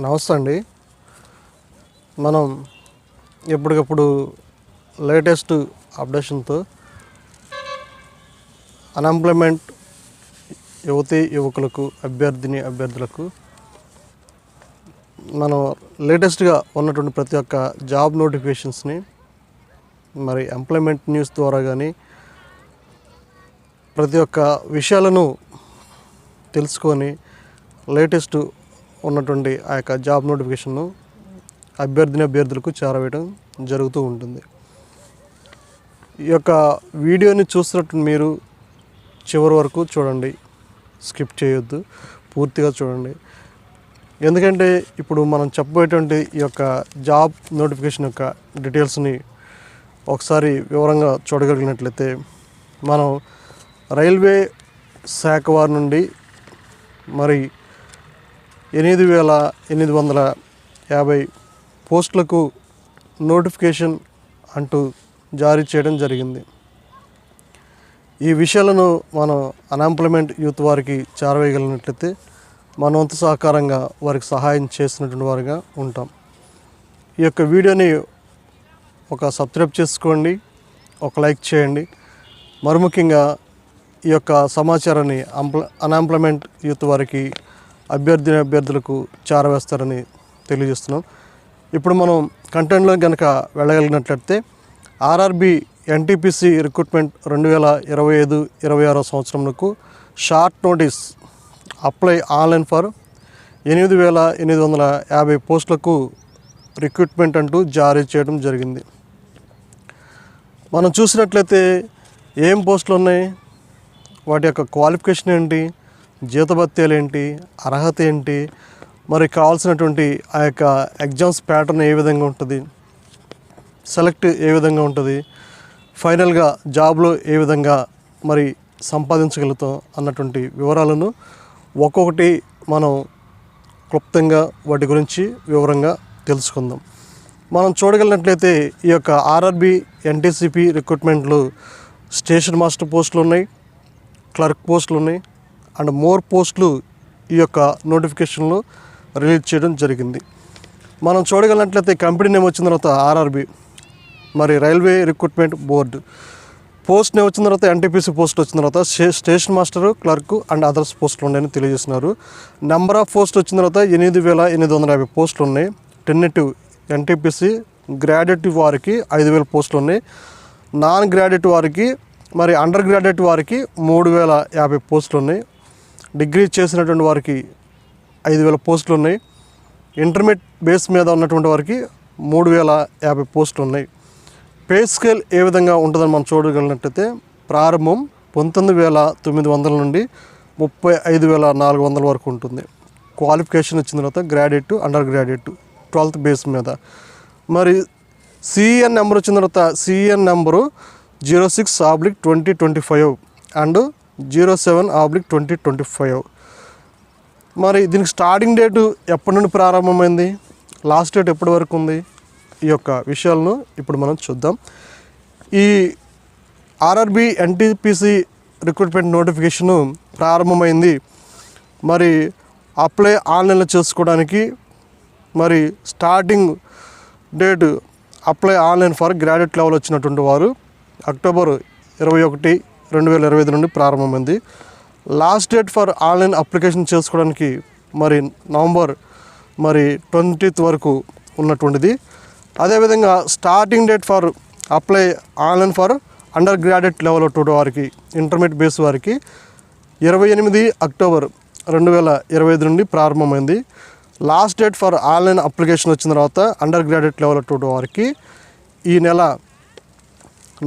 నమస్తే అండి. మనం ఎప్పటికప్పుడు లేటెస్ట్ అప్డేషన్తో అన్ఎంప్లాయ్మెంట్ యువకులకు అభ్యర్థులకు మనం లేటెస్ట్గా ఉన్నటువంటి ప్రతి ఒక్క జాబ్ నోటిఫికేషన్స్ని మరి ఎంప్లాయ్మెంట్ న్యూస్ ద్వారా కానీ ప్రతి ఒక్క విషయాలను తెలుసుకొని లేటెస్ట్ ఉన్నటువంటి ఆ యొక్క జాబ్ నోటిఫికేషన్ను అభ్యర్థులకు చేరవేయడం జరుగుతూ ఉంటుంది. ఈ యొక్క వీడియోని చూస్తున్నట్టు మీరు చివరి వరకు చూడండి, స్కిప్ చేయొద్దు, పూర్తిగా చూడండి. ఎందుకంటే ఇప్పుడు మనం చెప్పబోయేటువంటి ఈ యొక్క జాబ్ నోటిఫికేషన్ యొక్క డీటెయిల్స్ని ఒకసారి వివరంగా చూడగలిగినట్లయితే మనం రైల్వే శాఖ వారి నుండి మరి 8,850 పోస్టులకు నోటిఫికేషన్ అంటూ జారీ చేయడం జరిగింది. ఈ విషయాలను మనం అన్ఎంప్లాయ్మెంట్ యూత్ వారికి చేరవేయగలిగినట్లయితే మన వంతు సహకారంగా వారికి సహాయం చేసినటువంటి వారిగా ఉంటాం. ఈ యొక్క వీడియోని ఒక సబ్స్క్రైబ్ చేసుకోండి, ఒక లైక్ చేయండి. మరి ముఖ్యంగా ఈ యొక్క సమాచారాన్ని అన్ఎంప్లాయ్మెంట్ యూత్ వారికి అభ్యర్థులకు చేరవేస్తారని తెలియజేస్తున్నాం. ఇప్పుడు మనం కంటెంట్లో కనుక వెళ్ళగలిగినట్లయితే ఆర్ఆర్బి ఎన్టీపీసీ రిక్రూట్మెంట్ 2025-26 సంవత్సరంకు short notice apply online for 8,850 పోస్టులకు రిక్రూట్మెంట్ అంటూ జారీ చేయడం జరిగింది. మనం చూసినట్లయితే ఏం పోస్టులు ఉన్నాయి, వాటి యొక్క క్వాలిఫికేషన్ ఏంటి, జీతభత్యాలు ఏంటి, అర్హత ఏంటి, మరి కావాల్సినటువంటి ఆ యొక్క ఎగ్జామ్స్ ప్యాటర్న్ ఏ విధంగా ఉంటుంది, సెలెక్ట్ ఏ విధంగా ఉంటుంది, ఫైనల్గా జాబ్లో ఏ విధంగా మరి సంపాదించగలుగుతాం అన్నటువంటి వివరాలను ఒక్కొక్కటి మనం క్లుప్తంగా వాటి గురించి వివరంగా తెలుసుకుందాం. మనం చూడగలిగినట్లయితే ఈ యొక్క ఆర్ఆర్బి ఎన్టీసీపీ రిక్రూట్మెంట్లు స్టేషన్ మాస్టర్ పోస్టులు ఉన్నాయి, క్లర్క్ పోస్టులు ఉన్నాయి, అండ్ మోర్ పోస్టులు ఈ యొక్క నోటిఫికేషన్లో రిలీజ్ చేయడం జరిగింది. మనం చూడగలిగినట్లయితే కంపెనీ నేమ్ వచ్చిన తర్వాత ఆర్ఆర్బి, మరి railway recruitment board, post name వచ్చిన తర్వాత ఎన్టీపీసీ పోస్ట్ వచ్చిన తర్వాత station master, clerk and others పోస్టులు ఉన్నాయని తెలియజేస్తున్నారు. నెంబర్ ఆఫ్ పోస్ట్ వచ్చిన తర్వాత 8,850 పోస్టులు ఉన్నాయి. టెన్నేటివ్ ఎన్టీపీసీ గ్రాడ్యుయేట్ వారికి 5,000 పోస్టులు ఉన్నాయి. నాన్ గ్రాడ్యుయేట్ వారికి మరి అండర్ గ్రాడ్యుయేట్ వారికి 3,050 పోస్టులు ఉన్నాయి. డిగ్రీ చేసినటువంటి వారికి 5,000 పోస్టులు ఉన్నాయి. ఇంటర్మీడియట్ బేస్ మీద ఉన్నటువంటి వారికి 3,050 పోస్టులు ఉన్నాయి. పే స్కేల్ ఏ విధంగా ఉంటుందని మనం చూడగలిగినట్లయితే ప్రారంభం 19,900 నుండి 35,400 వరకు ఉంటుంది. క్వాలిఫికేషన్ వచ్చిన తర్వాత graduate, under graduate 12th base మీద. మరి సిఎన్ నెంబర్ వచ్చిన తర్వాత సిఎన్ నెంబరు 06/2025 అండ్ 07/2025. మరి దీనికి స్టార్టింగ్ డేటు ఎప్పటి నుండి ప్రారంభమైంది, లాస్ట్ డేట్ ఎప్పటి వరకు ఉంది, ఈ యొక్క విషయాలను ఇప్పుడు మనం చూద్దాం. ఈ ఆర్ఆర్బి ఎన్టీపీసీ రిక్రూట్మెంట్ నోటిఫికేషను ప్రారంభమైంది. మరి అప్లై ఆన్లైన్లో చేసుకోవడానికి మరి starting date apply online for graduate level వచ్చినటువంటి వారు అక్టోబర్ 21, 2025 నుండి ప్రారంభమైంది. Last date for online application చేసుకోవడానికి మరి నవంబర్ 20th వరకు ఉన్నటువంటిది. అదేవిధంగా starting date for apply online for under graduate level 2 వారికి, ఇంటర్మీడియట్ బేస్ వారికి 28 అక్టోబర్ 2025 నుండి ప్రారంభమైంది. Last date for online application వచ్చిన తర్వాత అండర్ గ్రాడ్యుయేట్ లెవెల్ 2 వారికి ఈ నెల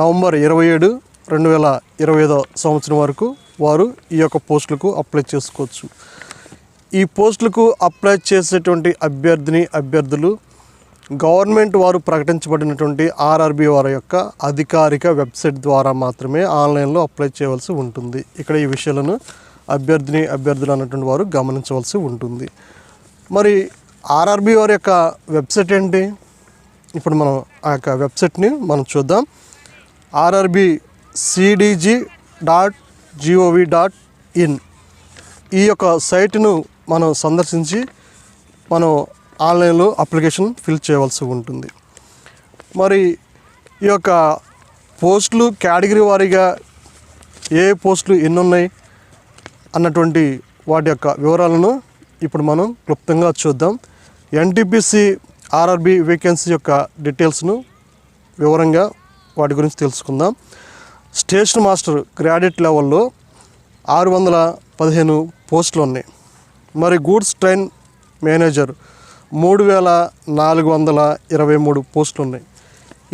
నవంబర్ 27, 2025 సంవత్సరం వరకు వారు ఈ యొక్క పోస్టులకు అప్లై చేసుకోవచ్చు. ఈ పోస్టులకు అప్లై చేసేటువంటి అభ్యర్థులు గవర్నమెంట్ వారు ప్రకటించబడినటువంటి ఆర్ఆర్బి వారి యొక్క అధికారిక వెబ్సైట్ ద్వారా మాత్రమే ఆన్లైన్లో అప్లై చేయవలసి ఉంటుంది. ఇక్కడ ఈ విషయాలను అభ్యర్థులు అన్నటువంటి వారు గమనించవలసి ఉంటుంది. మరి ఆర్ఆర్బి వారి యొక్క వెబ్సైట్ ఏంటి, ఇప్పుడు మనం ఆ యొక్క వెబ్సైట్ని మనం చూద్దాం. rbcdg.gov.in ఈ యొక్క సైట్ను మనం సందర్శించి మనం ఆన్లైన్లో అప్లికేషన్ ఫిల్ చేయవలసి ఉంటుంది. మరి ఈ యొక్క పోస్టులు కేటగిరీ వారీగా ఏ పోస్టులు ఎన్ని ఉన్నాయి అన్నటువంటి వాటి యొక్క వివరాలను ఇప్పుడు మనం క్లుప్తంగా చూద్దాం. ఎన్టీపీసీ ఆర్ఆర్బి వేకెన్సీ యొక్క డీటెయిల్స్ను వివరంగా వాటి గురించి తెలుసుకుందాం. స్టేషన్ మాస్టర్ గ్రాడ్యుయేట్ లెవెల్లో 615 పోస్టులు ఉన్నాయి. మరి గూడ్స్ ట్రైన్ మేనేజర్ 3423 పోస్టులు ఉన్నాయి.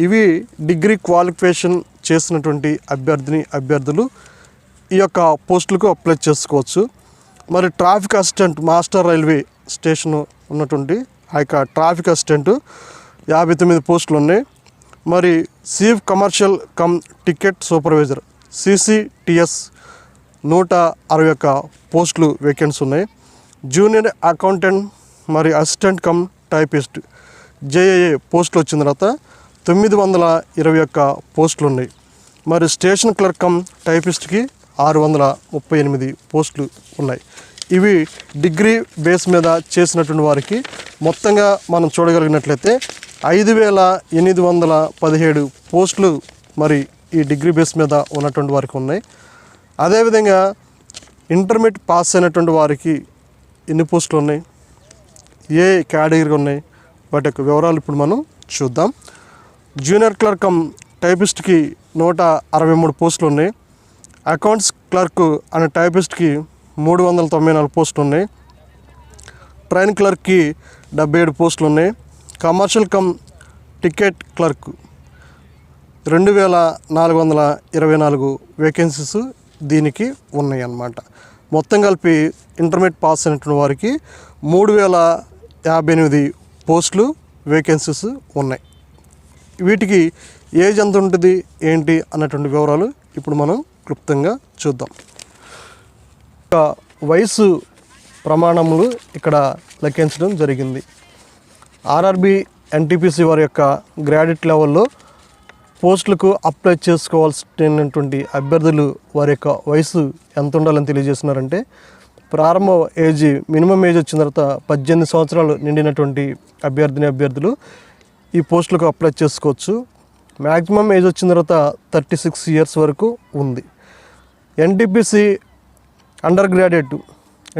ఇవి డిగ్రీ క్వాలిఫికేషన్ చేసినటువంటి అభ్యర్థులు ఈ యొక్క పోస్టులకు అప్లై చేసుకోవచ్చు. మరి traffic assistant master railway station ఉన్నటువంటి ఆ యొక్క ట్రాఫిక్ అసిస్టెంట్ 59 పోస్టులు ఉన్నాయి. మరి chief commercial come ticket supervisor CCTS 161 పోస్టులు వేకెన్సీ ఉన్నాయి. జూనియర్ అకౌంటెంట్ మరి అసిస్టెంట్ కమ్ టైపిస్ట్ JAA పోస్టులు వచ్చిన తర్వాత 921 పోస్టులు ఉన్నాయి. మరి స్టేషన్ క్లర్క్ కమ్ టైపిస్ట్కి 638 పోస్టులు ఉన్నాయి. ఇవి డిగ్రీ బేస్ మీద చేసినటువంటి వారికి మొత్తంగా మనం చూడగలిగినట్లయితే 5817 పోస్టులు మరి ఈ డిగ్రీ బేస్ మీద ఉన్నటువంటి వారికి ఉన్నాయి. అదేవిధంగా ఇంటర్మీడియట్ పాస్ అయినటువంటి వారికి ఎన్ని పోస్టులు ఉన్నాయి, ఏ కేటగిరీ ఉన్నాయి, వాటి యొక్క వివరాలు ఇప్పుడు మనం చూద్దాం. జూనియర్ క్లర్క్ కమ్ టైపిస్ట్కి 163 పోస్టులు ఉన్నాయి. అకౌంట్స్ క్లర్క్ అనే టైపిస్ట్కి 394 పోస్టులు ఉన్నాయి. ట్రైన్ క్లర్క్కి 77 పోస్టులు ఉన్నాయి. Commercial come ticket clerk 2424 vacancies దీనికి ఉన్నాయి అన్నమాట. మొత్తం కలిపి ఇంటర్మీడియట్ పాస్ అయినటువంటి వారికి 3058 పోస్టులు వేకెన్సీస్ ఉన్నాయి. వీటికి ఏజ్ ఎంత ఉంటుంది ఏంటి అన్నటువంటి వివరాలు ఇప్పుడు మనం క్లుప్తంగా చూద్దాం. వయసు ప్రమాణములు ఇక్కడ లెక్కించడం జరిగింది. ఆర్ఆర్బి ఎన్టీపీసీ వారి యొక్క గ్రాడ్యుయేట్ లెవెల్లో పోస్టులకు అప్లై చేసుకోవాల్సినటువంటి అభ్యర్థులు వారి యొక్క వయసు ఎంత ఉండాలని తెలియజేస్తున్నారంటే, ప్రారంభ ఏజ్ మినిమం ఏజ్ వచ్చిన తర్వాత 18 సంవత్సరాలు నిండినటువంటి అభ్యర్థులు ఈ పోస్టులకు అప్లై చేసుకోవచ్చు. మ్యాక్సిమం ఏజ్ వచ్చిన తర్వాత 36 ఇయర్స్ వరకు ఉంది. NTPC under graduate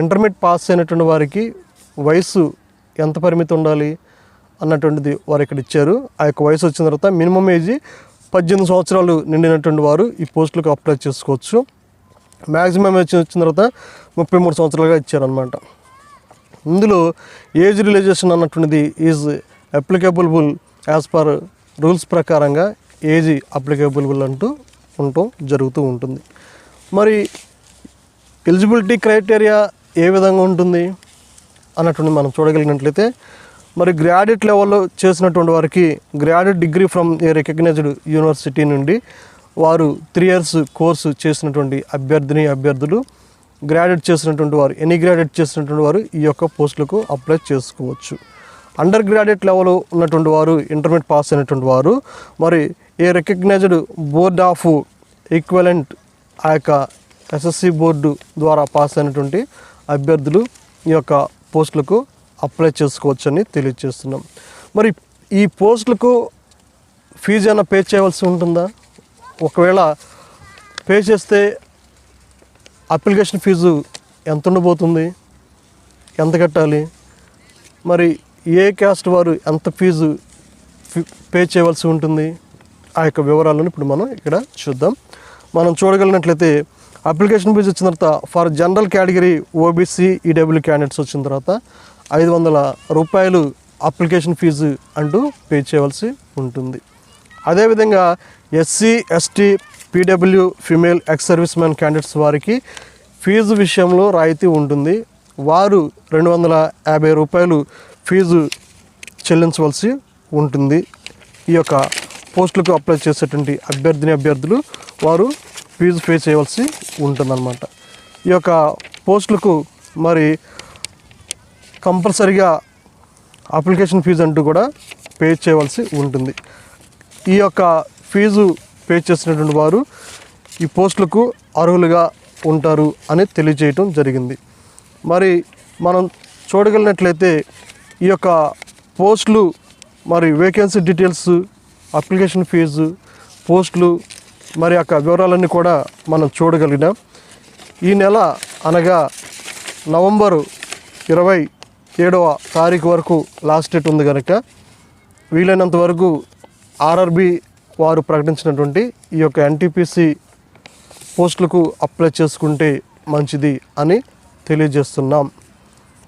intermediate pass అయినటువంటి వారికి వయసు ఎంత పరిమితి ఉండాలి అన్నటువంటిది వారు ఇక్కడ ఇచ్చారు. ఆ యొక్క వయసు వచ్చిన తర్వాత మినిమం ఏజ్ 18 సంవత్సరాలు నిండినటువంటి వారు ఈ పోస్టులకు అప్లై చేసుకోవచ్చు. మ్యాక్సిమం ఏజ్ వచ్చిన తర్వాత 33 సంవత్సరాలుగా ఇచ్చారనమాట. ఇందులో ఏజ్ రిలేజేషన్ అన్నటువంటిది is applicable as per rules ప్రకారంగా ఏజ్ అప్లికబుల్ అంటూ జరుగుతూ ఉంటుంది. మరి ఎలిజిబిలిటీ క్రైటీరియా ఏ విధంగా ఉంటుంది అన్నటువంటి మనం చూడగలిగినట్లయితే, మరి గ్రాడ్యుయేట్ లెవెల్లో చేసినటువంటి వారికి graduate degree from a recognised university నుండి వారు 3 ఇయర్స్ కోర్సు చేసినటువంటి అభ్యర్థులు గ్రాడ్యుయేట్ చేసినటువంటి వారు గ్రాడ్యుయేట్ చేసినటువంటి వారు ఈ యొక్క పోస్టులకు అప్లై చేసుకోవచ్చు. అండర్ గ్రాడ్యుయేట్ లెవెల్ ఉన్నటువంటి వారు ఇంటర్మీడియట్ పాస్ అయినటువంటి వారు మరి a recognised board of equivalent ఆ యొక్క SSC బోర్డు ద్వారా పాస్ అయినటువంటి అభ్యర్థులు ఈ యొక్క పోస్టులకు అప్లై చేసుకోవచ్చు అని తెలియజేస్తున్నాం. మరి ఈ పోస్టులకు ఫీజు ఏమైనా పే చేయవలసి ఉంటుందా? ఒకవేళ పే చేస్తే అప్లికేషన్ ఫీజు ఎంత ఉండబోతుంది, ఎంత కట్టాలి, మరి ఏ క్యాస్ట్ వారు ఎంత ఫీజు పే చేయవలసి ఉంటుంది, ఆ యొక్క వివరాలను ఇప్పుడు మనం ఇక్కడ చూద్దాం. మనం చూడగలిగినట్లయితే అప్లికేషన్ ఫీజు వచ్చిన తర్వాత for general category OBC EW candidates వచ్చిన తర్వాత 500 రూపాయలు అప్లికేషన్ ఫీజు అంటూ పే చేయవలసి ఉంటుంది. అదేవిధంగా SC ST PW female ex service man candidates వారికి ఫీజు విషయంలో రాయితీ ఉంటుంది. వారు 250 రూపాయలు ఫీజు చెల్లించవలసి ఉంటుంది. ఈ యొక్క పోస్టులకు అప్లై చేసేటువంటి అభ్యర్థులు వారు ఫీజు పే చేయవలసి ఉంటుందన్నమాట. ఈ యొక్క పోస్టులకు మరి కంపల్సరిగా అప్లికేషన్ ఫీజు అంటూ కూడా పే చేయవలసి ఉంటుంది. ఈ యొక్క ఫీజు పే చేసినటువంటి వారు ఈ పోస్టులకు అర్హులుగా ఉంటారు అని తెలియజేయటం జరిగింది. మరి మనం చూడగలిగినట్లయితే ఈ యొక్క పోస్టులు మరి వేకెన్సీ డీటెయిల్స్, అప్లికేషన్ ఫీజు, పోస్టులు మరి యొక్క వివరాలన్నీ కూడా మనం చూడగలిగినాం. ఈ నెల అనగా నవంబరు 27వ తారీఖు వరకు లాస్ట్ డేట్ ఉంది కనుక వీలైనంత వరకు ఆర్ఆర్బి వారు ప్రకటించినటువంటి ఈ యొక్క ఎన్టీపీసీ పోస్టులకు అప్లై చేసుకుంటే మంచిది అని తెలియజేస్తున్నాం.